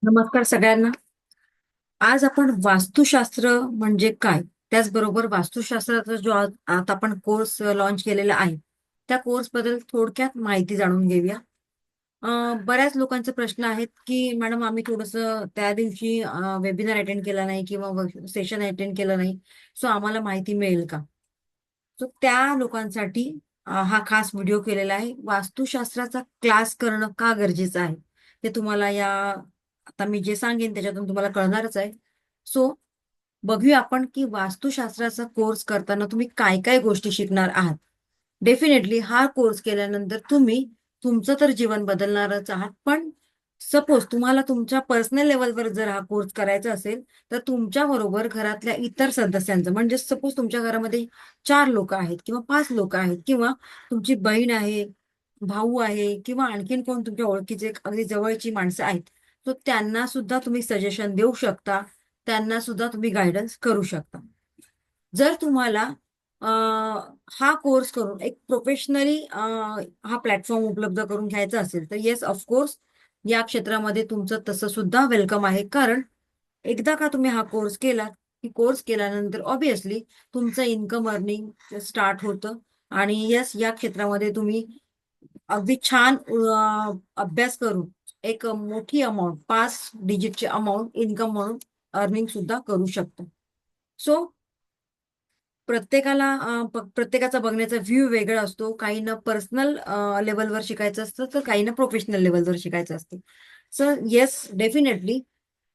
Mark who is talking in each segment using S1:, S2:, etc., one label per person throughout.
S1: नमस्कार सगळ्यांना. आज आपण वास्तुशास्त्र म्हणजे काय, त्याचबरोबर वास्तुशास्त्राचा जो आता आपण कोर्स लॉन्च केलेला आहे, त्या कोर्स बद्दल थोडक्यात माहिती जाणून घेऊया. बऱ्याच लोकांचे प्रश्न आहेत की मॅडम आम्ही थोडंसं त्या दिवशी वेबिनार अटेंड केला नाही किंवा सेशन अटेंड केलं नाही, सो आम्हाला माहिती मिळेल का? सो त्या लोकांसाठी हा खास व्हिडिओ केलेला आहे. वास्तुशास्त्राचा क्लास करणं का गरजेचं आहे ते तुम्हाला आता मी जे सांगेन त्याच्यातून तुम्हाला कळणारच आहे. सो बघूया आपण की वास्तुशास्त्राचा कोर्स करताना तुम्ही काय काय गोष्टी शिकणार आहात. डेफिनेटली हा कोर्स केल्यानंतर तुम्ही तुमचं तर जीवन बदलणारच आहात, पण सपोज तुम्हाला तुमच्या पर्सनल लेवलवर जर हा कोर्स करायचा असेल तर तुमच्या बरोबर घरातल्या इतर सदस्यांचं, म्हणजे सपोज तुमच्या घरामध्ये 4 लोक आहेत किंवा 5 लोक आहेत किंवा तुमची बहीण आहे, भाऊ आहे किंवा आणखीन कोण तुमच्या ओळखीचे अगदी जवळची माणसं आहेत, तर त्यांना सुद्धा तुम्ही सजेशन देऊ शकता, त्यांना सुद्धा तुम्ही गायडन्स करू शकता. जर तुम्हाला अ, हा कोर्स करून एक प्रोफेशनली हा प्लॅटफॉर्म उपलब्ध करून घ्यायचा असेल तर येस ऑफकोर्स या क्षेत्रामध्ये तुमचं तसं सुद्धा वेलकम आहे. कारण एकदा का तुम्ही हा कोर्स केला की कोर्स केल्यानंतर ऑब्विसली तुमचं इन्कम अर्निंग स्टार्ट होतं आणि येस या क्षेत्रामध्ये तुम्ही अगदी छान अभ्यास करून एक मोठी अमाऊंट 5 डिजिटची अमाऊंट इन्कम म्हणून अर्निंग सुद्धा करू शकता. सो प्रत्येकाचा बघण्याचा व्ह्यू वेगळा असतो. काहींना पर्सनल लेव्हलवर शिकायचं असतं, तर काहींना प्रोफेशनल लेव्हलवर शिकायचं असतं. सो येस, डेफिनेटली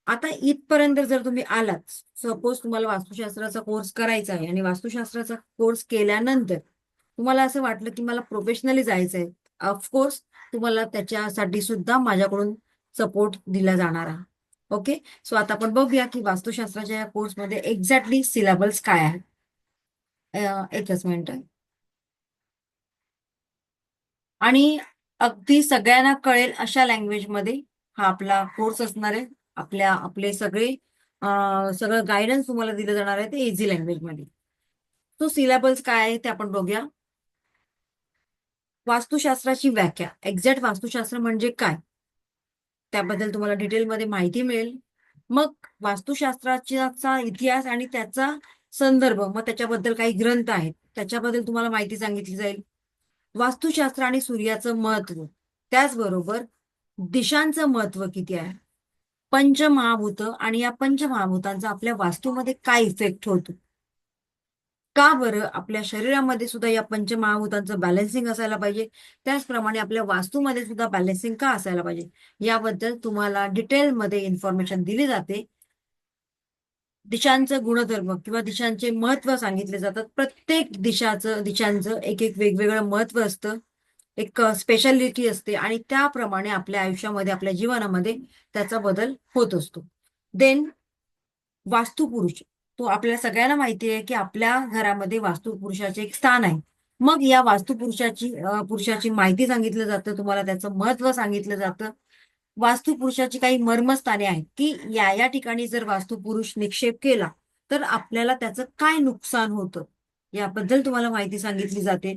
S1: आता इथपर्यंत जर तुम्ही आलात, सपोज तुम्हाला वास्तुशास्त्राचा कोर्स करायचा आहे आणि वास्तुशास्त्राचा कोर्स केल्यानंतर तुम्हाला असं वाटलं की मला प्रोफेशनली जायचंय, ऑफकोर्स तुम्हाला त्याच्यासाठी सुद्धा माझ्याकडून सपोर्ट दिला जाणार आहे. ओके. सो आता आपण बघूया की वास्तुशास्त्राच्या या कोर्समध्ये एक्झॅक्टली सिलेबस काय आहे. एकच मिनिट. आणि अगदी सगळ्यांना कळेल अशा लँग्वेजमध्ये हा आपला कोर्स असणार आहे. आपले सगळं गायडन्स तुम्हाला दिलं जाणार आहे ते इझी लँग्वेजमध्ये. तो सिलेबस काय आहे ते आपण बघूया. वास्तुशास्त्राची व्याख्या, एक्झॅक्ट वास्तुशास्त्र म्हणजे काय, त्याबद्दल तुम्हाला डिटेलमध्ये माहिती मिळेल. मग वास्तुशास्त्राचा इतिहास आणि त्याचा संदर्भ, मग त्याच्याबद्दल काही ग्रंथ आहेत त्याच्याबद्दल तुम्हाला माहिती सांगितली जाईल. वास्तुशास्त्र आणि सूर्याचं महत्व, त्याचबरोबर दिशांचं महत्व किती आहे, पंचमहाभूत आणि या पंचमहाभूतांचा आपल्या वास्तूमध्ये काय इफेक्ट होतो, का बरं आपल्या शरीरामध्ये सुद्धा या पंचमहाभूतांचं बॅलन्सिंग असायला पाहिजे, त्याचप्रमाणे आपल्या वास्तूमध्ये सुद्धा बॅलन्सिंग का असायला पाहिजे, याबद्दल तुम्हाला डिटेलमध्ये इन्फॉर्मेशन दिली जाते. दिशांचं गुणधर्म किंवा दिशांचे महत्व सांगितले जातात. प्रत्येक दिशांचं एक एक वेगवेगळं महत्व असतं, एक स्पेशालिटी असते आणि त्याप्रमाणे आपल्या आयुष्यामध्ये, आपल्या जीवनामध्ये त्याचा बदल होत असतो. देन वास्तुपुरुष, तो आपल्याला सगळ्यांना माहिती आहे की आपल्या घरामध्ये वास्तुपुरुषाचे एक स्थान आहे. मग या पुरुषाची माहिती सांगितलं जातं, तुम्हाला त्याचं महत्व सांगितलं जातं. वास्तुपुरुषाची काही मर्मस्थाने आहेत की या ठिकाणी जर वास्तुपुरुष निक्षेप केला तर आपल्याला त्याचं काय नुकसान होतं, याबद्दल तुम्हाला माहिती सांगितली जाते.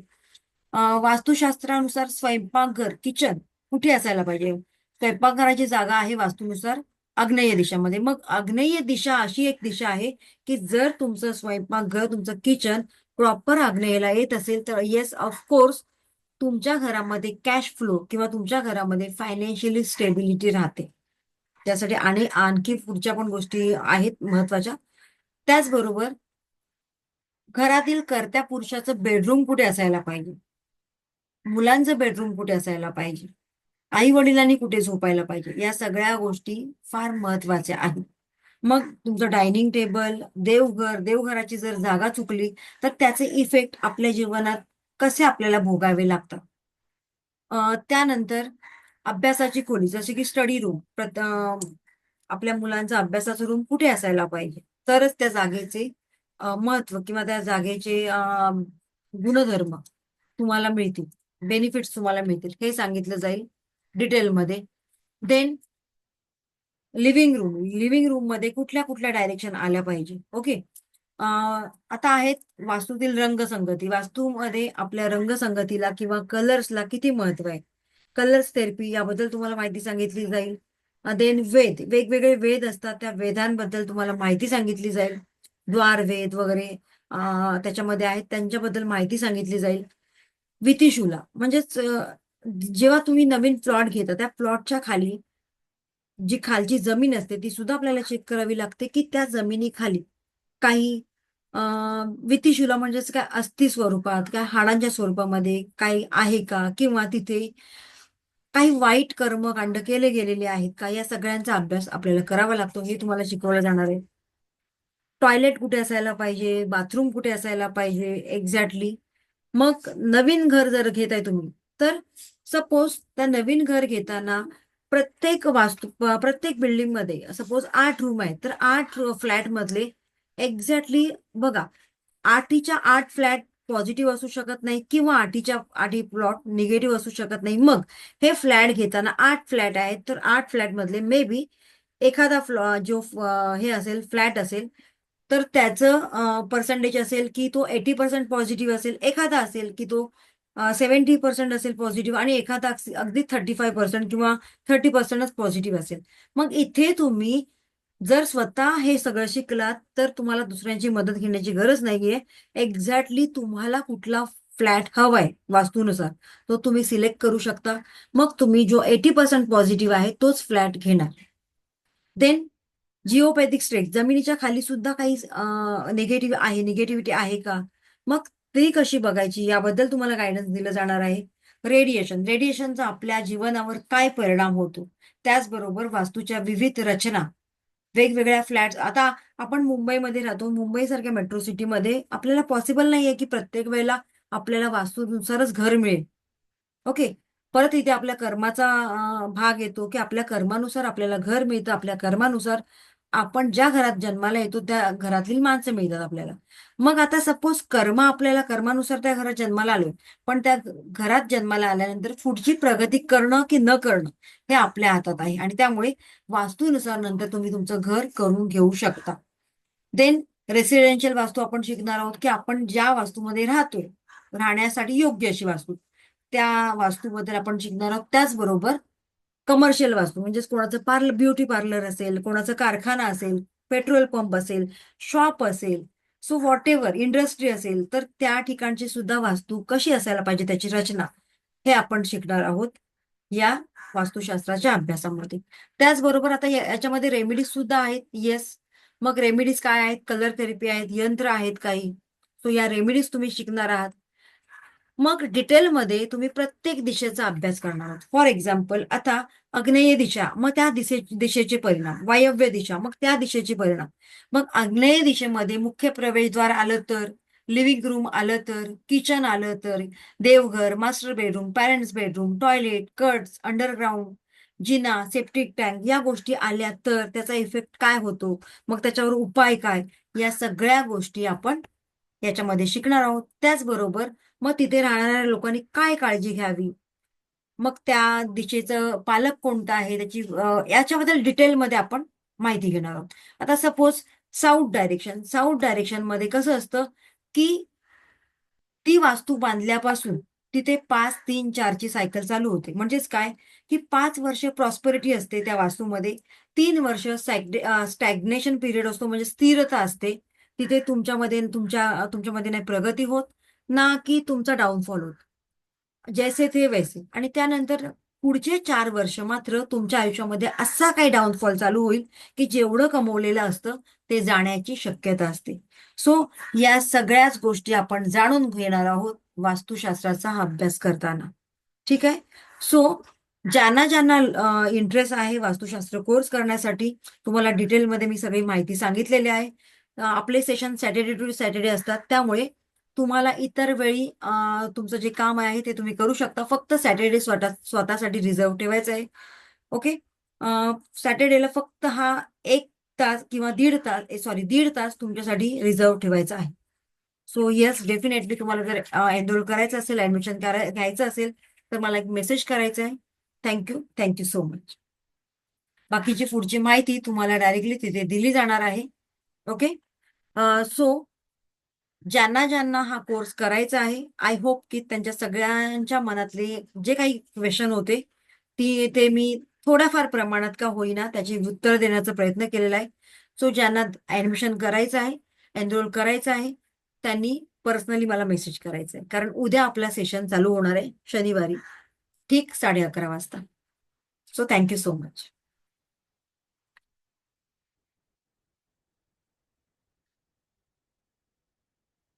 S1: वास्तुशास्त्रानुसार स्वयंपाकघर, किचन कुठे असायला पाहिजे. स्वयंपाकघराची जागा आहे वास्तूनुसार आग्नेय दिशामध्ये. मग आग्नेय दिशा अशी एक दिशा आहे की जर तुमचं स्वयंपाकघर, तुमचं किचन प्रॉपर आग्नेयला येत असेल तर येस ऑफकोर्स तुमच्या घरामध्ये कॅश फ्लो किंवा तुमच्या घरामध्ये फायनान्शियली स्टेबिलिटी राहते. त्यासाठी आणि आणखी पुढच्या पण गोष्टी आहेत महत्वाच्या. त्याचबरोबर घरातील कर्त्या पुरुषाचं बेडरूम कुठे असायला पाहिजे, मुलांचं बेडरूम कुठे असायला पाहिजे, आई वडिलांनी कुठे झोपायला पाहिजे, या सगळ्या गोष्टी फार महत्वाच्या आहेत. मग तुमचं डायनिंग टेबल, देवघराची जर जागा चुकली तर त्याचे इफेक्ट आपल्या जीवनात कसे आपल्याला भोगावे लागतात. त्यानंतर अभ्यासाची खोली, जसे की स्टडी रूम, आपल्या मुलांचा अभ्यासाचा रूम कुठे असायला पाहिजे, तरच त्या जागेचे महत्व किंवा त्या जागेचे गुणधर्म तुम्हाला मिळतील, बेनिफिट्स तुम्हाला मिळतील, हे सांगितलं जाईल डिटेलमध्ये. देन लिव्हिंग रूम मध्ये कुठल्या कुठल्या डायरेक्शन आल्या पाहिजे. ओके. आता आहेत वास्तूतील रंगसंगती. वास्तूमध्ये आपल्या रंगसंगतीला किंवा कलर्सला किती महत्व आहे, कलर्स थेरपी याबद्दल तुम्हाला माहिती सांगितली जाईल. देन वेद, वेगवेगळे वेद असतात, त्या वेदांबद्दल तुम्हाला माहिती सांगितली जाईल. द्वार वेद वगैरे त्याच्यामध्ये आहेत, त्यांच्याबद्दल माहिती सांगितली जाईल. वितिशुला म्हणजेच जेव्हा तुम्ही नवीन प्लॉट घेता त्या प्लॉटच्या खाली जी खालची जमीन असते ती सुद्धा आपल्याला चेक करावी लागते, की त्या जमिनीखाली काही वितिशुला म्हणजेच काय अस्थि स्वरूपात, काय हाडांच्या स्वरूपामध्ये काही आहे का, किंवा तिथे काही वाईट कर्मकांड केले गेलेले आहेत का, या सगळ्यांचा अभ्यास आपल्याला करावा लागतो. हे तुम्हाला शिकवलं जाणार आहे. टॉयलेट कुठे असायला पाहिजे, बाथरूम कुठे असायला पाहिजे एक्झॅक्टली. मग नवीन घर जर घेताय तुम्ही, तर सपोज त्या नवीन घर घेताना प्रत्येक बिल्डिंग मध्ये सपोज 8 रूम आहेत, तर 8 फ्लॅट मधले एक्झॅक्टली बघा, 8च्या 8 फ्लॅट पॉझिटिव्ह असू शकत नाही, किंवा 8च्या 8 प्लॉट निगेटिव्ह असू शकत नाही. मग हे फ्लॅट घेताना 8 फ्लॅट आहेत, तर 8 फ्लॅट मधले मे बी एखादा जो हे असेल, फ्लॅट असेल, तर त्याचं पर्सेंटेज असेल की तो 80% पॉझिटिव्ह असेल, एखादा असेल की तो 70% असेल पॉझिटिव्ह, आणि एखादा अगदी 35% किंवा 30%च पॉझिटिव्ह असेल. मग इथे तुम्ही जर स्वतः हे सगळं शिकलात, तर तुम्हाला दुसऱ्यांची मदत घेण्याची गरज नाहीये. एक्झॅक्टली तुम्हाला कुठला फ्लॅट हवाय वास्तूनुसार तो तुम्ही सिलेक्ट करू शकता. मग तुम्ही जो 80% पॉझिटिव्ह आहे तोच फ्लॅट घेणार. देन जिओपॅथिक स्ट्रेट, जमिनीच्या खाली सुद्धा काही निगेटिव्हिटी आहे का, मग ती कशी बघायची याबद्दल तुम्हाला गायडन्स दिलं जाणार आहे. रेडिएशनचा आपल्या जीवनावर काय परिणाम होतो, त्याचबरोबर वास्तूच्या विविध रचना, वेगवेगळ्या फ्लॅट्स. आता आपण मुंबईमध्ये राहतो, मुंबईसारख्या मेट्रो सिटीमध्ये आपल्याला पॉसिबल नाहीये की प्रत्येक वेळेला आपल्याला वास्तूनुसारच घर मिळेल. ओके. परत इथे आपल्या कर्माचा भाग येतो, की आपल्या कर्मानुसार आपल्याला घर मिळतं, आपल्या कर्मानुसार आपण ज्या घरात जन्माला येतो त्या घरातील माणसं मिळतात आपल्याला. मग आता सपोज आपल्याला कर्मानुसार त्या घरात जन्माला आलोय, पण त्या घरात जन्माला आल्यानंतर पुढची प्रगती करणं की न करणं हे आपल्या हातात आहे, आणि त्यामुळे वास्तूनुसार नंतर तुम्ही तुमचं घर करून घेऊ शकता. देन रेसिडेन्शियल वास्तू आपण शिकणार आहोत, की आपण ज्या वास्तूमध्ये राहतोय, राहण्यासाठी योग्य अशी वास्तू, त्या वास्तूबद्दल आपण शिकणार आहोत. त्याचबरोबर कमर्शियल वास्तू म्हणजेच कोणाचं ब्युटी पार्लर असेल, कोणाचं कारखाना असेल, पेट्रोल पंप असेल, शॉप असेल, सो व्हॉट एव्हर इंडस्ट्री असेल, तर त्या ठिकाणची सुद्धा वास्तू कशी असायला पाहिजे, त्याची रचना, हे आपण शिकणार आहोत या वास्तुशास्त्राच्या अभ्यासामध्ये. त्याचबरोबर आता याच्यामध्ये रेमेडीज सुद्धा आहेत. येस. मग रेमेडीज काय आहेत, कलर थेरपी आहेत, यंत्र आहेत काही. सो या रेमेडीज तुम्ही शिकणार आहात. मग डिटेलमध्ये तुम्ही प्रत्येक दिशेचा अभ्यास करणार आहात. फॉर एक्झाम्पल, आता आग्नेय दिशा, मग त्या दिशेचे परिणाम, वायव्य दिशा, मग त्या दिशेचे परिणाम. मग आग्नेय दिशेमध्ये मुख्य प्रवेशद्वार आलं तर, लिव्हिंग रूम आलं तर, किचन आलं तर, देवघर, master bedroom, parents bedroom, toilet, cuts, underground, जिना, सेप्टिक टँक, या गोष्टी आल्या तर त्याचा इफेक्ट काय होतो, मग त्याच्यावर उपाय काय, या सगळ्या गोष्टी आपण याच्यामध्ये शिकणार आहोत. त्याचबरोबर मग तिथे राहणाऱ्या लोकांनी काय काळजी घ्यावी, मग त्या दिशेचं पालक कोणता आहे, त्याची याच्याबद्दल डिटेलमध्ये आपण माहिती घेणार आहोत. आता सपोज साऊथ डायरेक्शन मध्ये कसं असतं, की ती वास्तू बांधल्यापासून तिथे 5-3-4ची सायकल चालू होते. म्हणजेच काय, की 5 वर्ष प्रॉस्पेरिटी असते त्या वास्तूमध्ये, 3 वर्ष स्टॅग्नेशन पिरियड असतो, म्हणजे स्थिरता असते. तिथे तुमच्यामध्ये नाही प्रगती होत, ना की तुमचा डाऊनफॉल होत. जैसे थे वैसे. आणि त्यानंतर पुढचे 4 वर्ष मात्र तुमच्या आयुष्यामध्ये असा काही डाऊनफॉल चालू होईल, की जेवढं कमवलेलं असतं ते जाण्याची शक्यता असते. सो या सगळ्याच गोष्टी आपण जाणून घेणार आहोत वास्तुशास्त्राचा हा अभ्यास करताना. ठीक आहे. सो ज्यांना ज्यांना इंटरेस्ट आहे वास्तुशास्त्र कोर्स करण्यासाठी, तुम्हाला डिटेलमध्ये मी सगळी माहिती सांगितलेली आहे. आपले सेशन सॅटर्डे टू सॅटर्डे असतात, त्यामुळे तुम्हाला इतर वेळी तुमचं जे काम आहे ते तुम्ही करू शकता. फक्त सॅटर्डे स्वतःसाठी रिझर्व्ह ठेवायचं आहे. ओके. सॅटर्डेला फक्त हा 1 तास किंवा 1.5 तास तुमच्यासाठी रिझर्व्ह ठेवायचा आहे. सो येस, डेफिनेटली तुम्हाला जर एनरोल करायचं असेल, ऍडमिशन घ्यायचं असेल, तर मला एक मेसेज करायचा आहे. Thank you so much. बाकीची पुढची माहिती तुम्हाला डायरेक्टली तिथे दिली जाणार आहे. ओके. सो ज्यांना ज्यांना हा कोर्स करायचा आहे, आय होप की त्यांच्या सगळ्यांच्या मनातले जे काही क्वेश्चन होते ते मी थोड्याफार प्रमाणात का होईना त्याची उत्तर देण्याचा प्रयत्न केलेला आहे. सो ज्यांना ऍडमिशन करायचं आहे, एनरोल करायचं आहे, त्यांनी पर्सनली मला मेसेज करायचा आहे. कारण उद्या आपला सेशन चालू होणार आहे शनिवारी, ठीक 11:30 वाजता. So thank you so much.